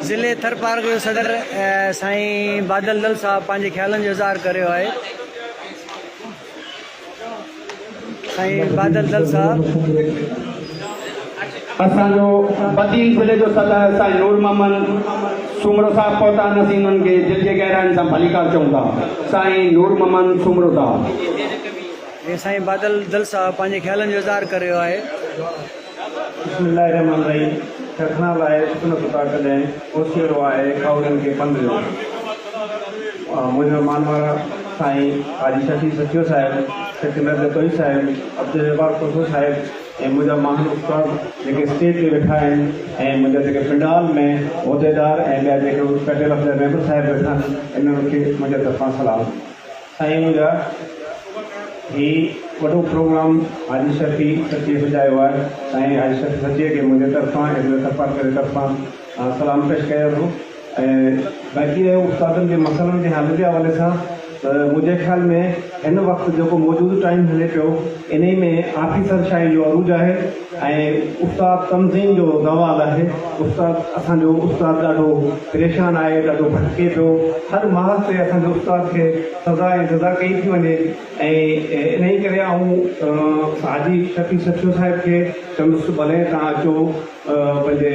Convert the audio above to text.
ज़िले थरपार जो सदर साईं बादल दल साहब पंहिंजे ख़्यालनि जो इज़हार करियो आहे। साईं बादल दल साहब असांजो बदी ज़िले जो सदर साईं नूर मोहम्मद सुमरो साहब पहुता नसीं उन्हनि खे दिलि जे गहराइनि सां भलीकार चऊं था। साईं नूर मोहम्मद सुमरो साहब। साईं बादल दल साहब पंहिंजे ख़्यालनि जो इज़हार करियो आहे। बिस्मिल्लाहिर्रहमानिर्रहीम। चखना लाइ सुन सुता कॾहिं ओसिरो आहे खाउरनि खे पंध जो। मुंहिंजो मानवारा साईं हाजी शफी सचियो साहिबु, सिकंदर जतोई साहिबु, अब्दुल जब्बार कोसो साहिबु ऐं मुंहिंजा महान उस्ताद जेके स्टेज ते वेठा आहिनि ऐं मुंहिंजा जेके पिंडाल में उहिदेदार ऐं ॿिया जेके पैनल ऑफ द मेंबर साहिब वेठा आहिनि, इन्हनि खे मुंहिंजे तरफ़ां सलाम। साईं मुंहिंजा हीउ वॾो प्रोग्राम हाजी शफी सचीअ सजायो आहे। साईं हाजी शफी सचीअ खे मुंहिंजे तरफ़ां ऐं मुंहिंजे थरपार जे तरफ़ां सलाम पेश कयां थो। ऐं बाक़ी रहियो उस्तादनि जे मसइलनि जे हल जे हवाले सां मुंहिंजे ख़्याल में हिन वक़्तु जेको मौजूदु टाइम हले पियो इन में आफ़ीसर शाही जो अरूज आहे ऐं उस्ताद तंज़ीम जो ज़वाल आहे। असांजो उस्ताद ॾाढो परेशान आहे, ॾाढो भटके पियो। हर महल ते असांजे उस्ताद खे सज़ा ऐं सज़ा कई थी वञे ऐं इन ई करे हाजी शफी सचियो साहिब खे चवंदुसि भले तव्हां अचो पंहिंजे